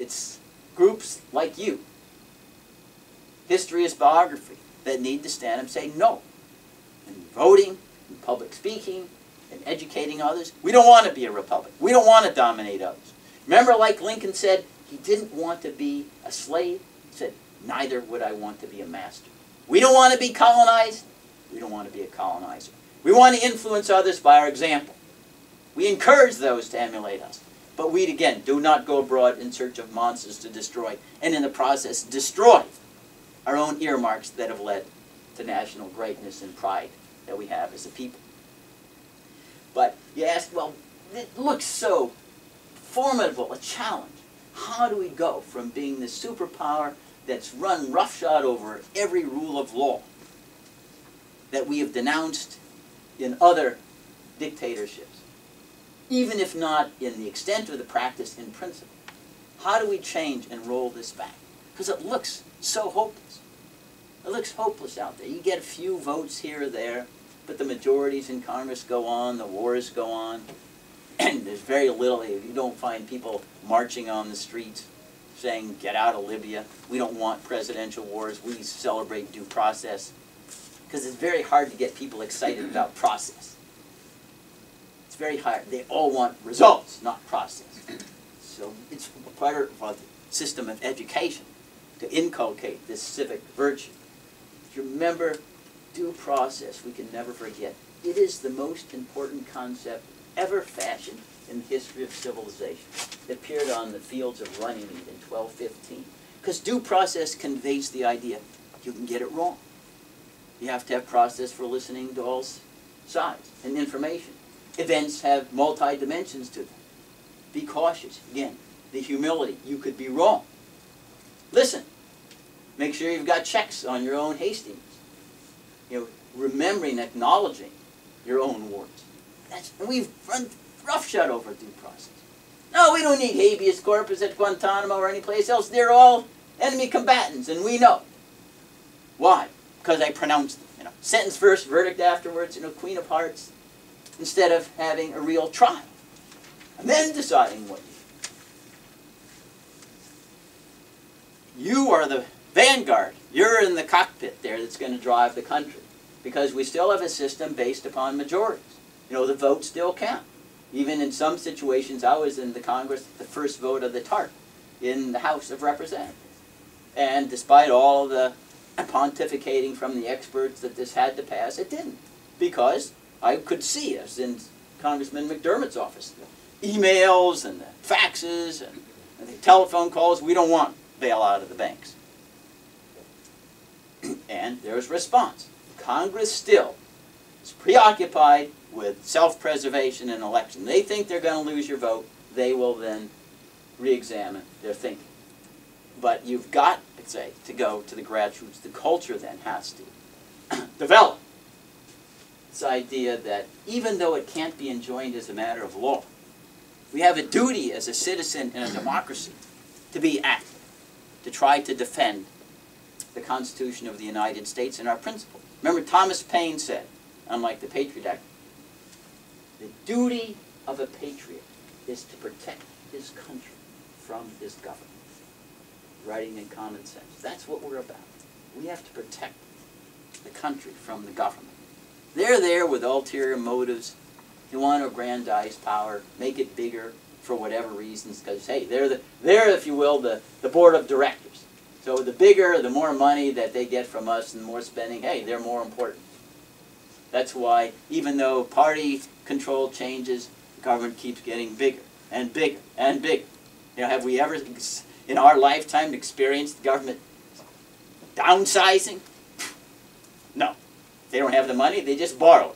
It's groups like you, history is biography, that need to stand up and say no. And voting, and public speaking, and educating others. We don't want to be a republic. We don't want to dominate others. Remember, like Lincoln said, he didn't want to be a slave. He said, neither would I want to be a master. We don't want to be colonized. We don't want to be a colonizer. We want to influence others by our example. We encourage those to emulate us. But we, again, do not go abroad in search of monsters to destroy, and in the process destroy our own earmarks that have led to national greatness and pride that we have as a people. But you ask, well, it looks so formidable, a challenge. How do we go from being the superpower that's run roughshod over every rule of law that we have denounced in other dictatorships, even if not in the extent of the practice in principle? How do we change and roll this back? Because it looks so hopeless. It looks hopeless out there. You get a few votes here or there, but the majorities in Congress go on, the wars go on, and there's very little. You don't find people marching on the streets saying, get out of Libya. We don't want presidential wars. We celebrate due process. Because it's very hard to get people excited about process. It's very hard. They all want results, not process. So it's part of the system of education to inculcate this civic virtue. If you remember due process, we can never forget. It is the most important concept ever fashioned in the history of civilization. It appeared on the fields of Runnymede in 1215. Because due process conveys the idea you can get it wrong. You have to have process for listening to all sides and information. Events have multi-dimensions to them. Be cautious. Again, the humility. You could be wrong. Listen. Make sure you've got checks on your own hastiness. You know, remembering, acknowledging your own words. And we've run roughshod over due process. No, we don't need habeas corpus at Guantanamo or any place else. They're all enemy combatants, and we know. Why? Because I pronounced them. You know, sentence first, verdict afterwards. You know, Queen of Hearts. Instead of having a real trial, and then deciding what you do. You are the vanguard. You're in the cockpit there that's going to drive the country, because we still have a system based upon majorities. You know, the votes still count. Even in some situations, I was in the Congress, the first vote of the TARP in the House of Representatives. And despite all the pontificating from the experts that this had to pass, it didn't. Because I could see, as in Congressman McDermott's office, the emails and the faxes and the telephone calls. We don't want bailout of the banks. And there's response. Congress still is preoccupied with self-preservation and election. They think they're going to lose your vote. They will then re-examine their thinking. But you've got, I'd say, to go to the grassroots. The culture then has to develop this idea that even though it can't be enjoined as a matter of law, we have a duty as a citizen in a democracy to be active, to try to defend the Constitution of the United States and our principles. Remember, Thomas Paine said, unlike the Patriot Act, the duty of a patriot is to protect his country from his government. Writing in common sense. That's what we're about. We have to protect the country from the government. They're there with ulterior motives. They want to aggrandize power, make it bigger for whatever reasons, because, hey, they're, if you will, the board of directors. So the bigger, the more money that they get from us and the more spending, hey, they're more important. That's why, even though party control changes, the government keeps getting bigger and bigger and bigger. You know, have we ever, in our lifetime, experienced the government downsizing? No. If they don't have the money, they just borrow it.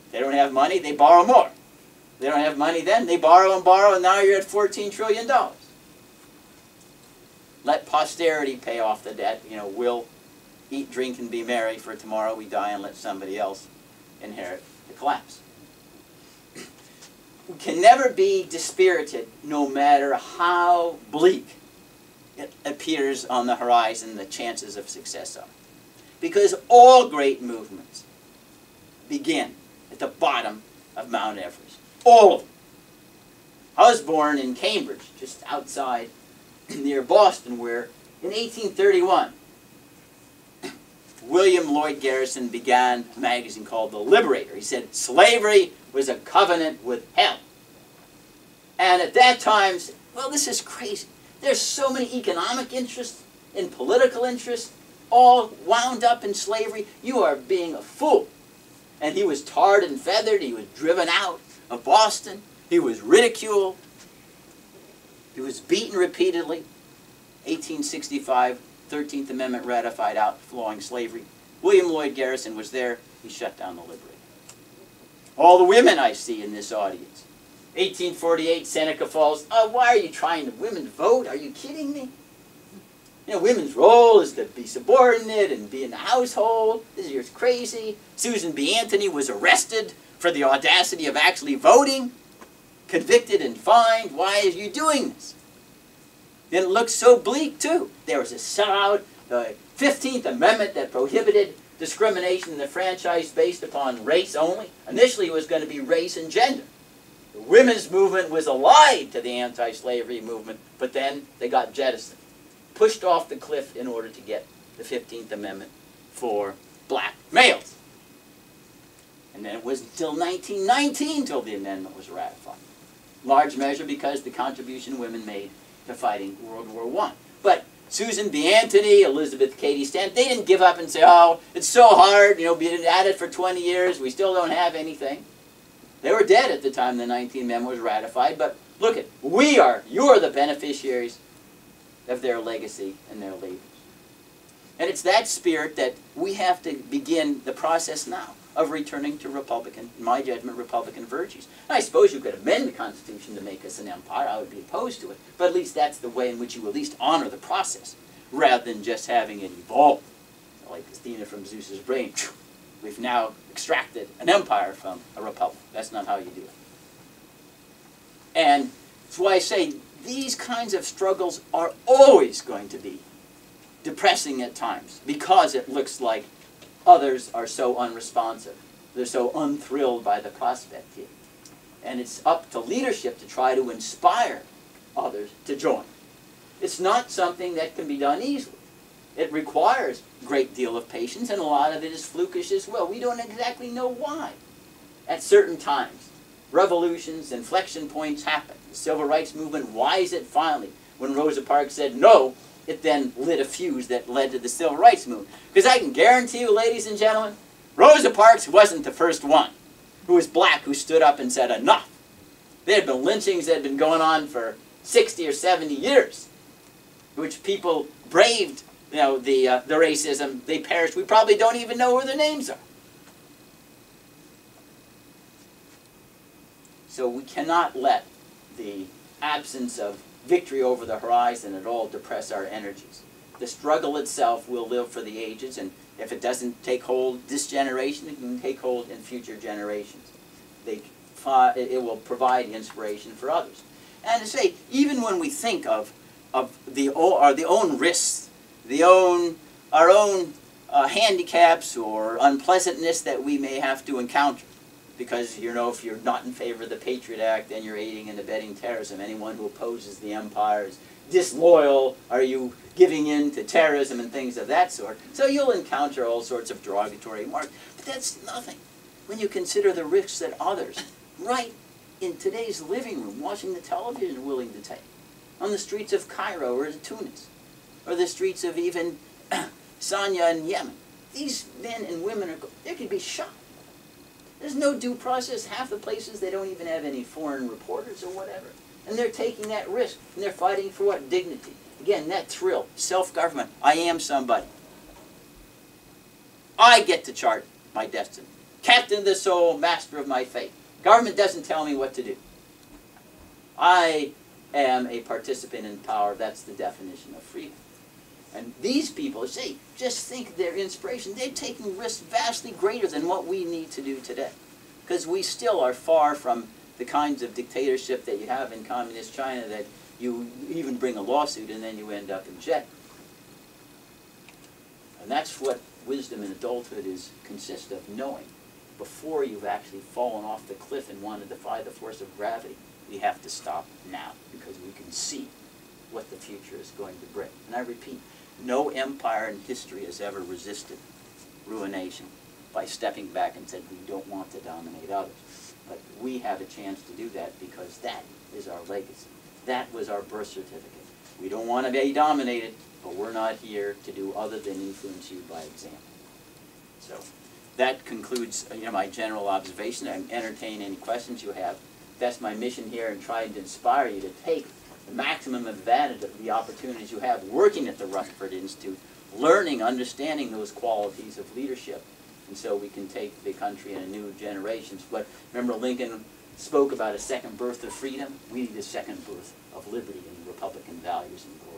If they don't have money, they borrow more. If they don't have money then, they borrow, and now you're at $14 trillion. Let posterity pay off the debt. You know, we'll eat, drink, and be merry, for tomorrow we die and let somebody else inherit the collapse. We can never be dispirited, no matter how bleak it appears on the horizon the chances of success are. Because all great movements begin at the bottom of Mount Everest. All of them. I was born in Cambridge, just outside near Boston, where in 1831, William Lloyd Garrison began a magazine called The Liberator. He said slavery was a covenant with hell. And at that time, well, this is crazy. There's so many economic interests and political interests all wound up in slavery. You are being a fool. And he was tarred and feathered. He was driven out of Boston. He was ridiculed. He was beaten repeatedly. 1865, 13th Amendment ratified, outlawing slavery. William Lloyd Garrison was there. He shut down the Liberator. All the women I see in this audience. 1848, Seneca Falls. Oh, why are you trying to women vote? Are you kidding me? You know, women's role is to be subordinate and be in the household. This is crazy. Susan B. Anthony was arrested for the audacity of actually voting, convicted and fined. Why are you doing this? Then it looked so bleak, too. There was a sellout, the 15th Amendment that prohibited discrimination in the franchise based upon race only. Initially, it was going to be race and gender. The women's movement was allied to the anti-slavery movement, but then they got jettisoned, pushed off the cliff in order to get the 15th Amendment for black males. And then it was until 1919 till the amendment was ratified. Large measure because the contribution women made to fighting World War I. But Susan B. Anthony, Elizabeth Cady Stanton, they didn't give up and say, oh, it's so hard, you know, we've been at it for 20 years, we still don't have anything. They were dead at the time the 19th Amendment was ratified, but look at, you're the beneficiaries of their legacy and their labors. And it's that spirit that we have to begin the process now of returning to Republican, in my judgment, Republican virtues. And I suppose you could amend the Constitution to make us an empire. I would be opposed to it. But at least that's the way in which you at least honor the process, rather than just having it evolve. Like Athena from Zeus's brain. We've now extracted an empire from a republic. That's not how you do it. And that's why I say these kinds of struggles are always going to be depressing at times, because it looks like others are so unresponsive. They're so unthrilled by the prospect here. And it's up to leadership to try to inspire others to join. It's not something that can be done easily. It requires a great deal of patience, and a lot of it is flukish as well. We don't exactly know why. At certain times, revolutions, inflection points happen. The Civil Rights Movement, why is it finally, when Rosa Parks said no, it then lit a fuse that led to the Civil Rights Movement. Because I can guarantee you, ladies and gentlemen, Rosa Parks wasn't the first one who was black who stood up and said enough. There had been lynchings that had been going on for 60 or 70 years, which people braved, you know, the racism. They perished. We probably don't even know where their names are. So we cannot let the absence of victory over the horizon at all depress our energies. The struggle itself will live for the ages, and if it doesn't take hold this generation, it can take hold in future generations. It will provide inspiration for others. And to say, even when we think of the own risks, our own handicaps or unpleasantness that we may have to encounter, because, you know, if you're not in favor of the Patriot Act, then you're aiding and abetting terrorism. Anyone who opposes the empire is disloyal. Are you giving in to terrorism and things of that sort? So you'll encounter all sorts of derogatory remarks. But that's nothing when you consider the risks that others, right in today's living room, watching the television, are willing to take. On the streets of Cairo or Tunis, or the streets of even Sanya in Yemen. These men and women, they could be shot. There's no due process. Half the places, they don't even have any foreign reporters or whatever. And they're taking that risk. And they're fighting for what? Dignity. Again, that thrill. Self-government. I am somebody. I get to chart my destiny. Captain of the soul, master of my fate. Government doesn't tell me what to do. I am a participant in power. That's the definition of freedom. And these people, say, just think their inspiration. They're taking risks vastly greater than what we need to do today. Because we still are far from the kinds of dictatorship that you have in communist China, that you even bring a lawsuit and then you end up in jail. And that's what wisdom in adulthood consists of, knowing. Before you've actually fallen off the cliff and want to defy the force of gravity, we have to stop now, because we can see what the future is going to bring. And I repeat, no empire in history has ever resisted ruination by stepping back and said, we don't want to dominate others. But we have a chance to do that because that is our legacy. That was our birth certificate. We don't want to be dominated, but we're not here to do other than influence you by example. So that concludes my general observation. I entertain any questions you have. That's my mission here, in trying to inspire you to take the maximum advantage of the opportunities you have working at the Rutherford Institute, learning, understanding those qualities of leadership, and so we can take the country in a new generation. But remember, Lincoln spoke about a second birth of freedom. We need a second birth of liberty and Republican values and glory.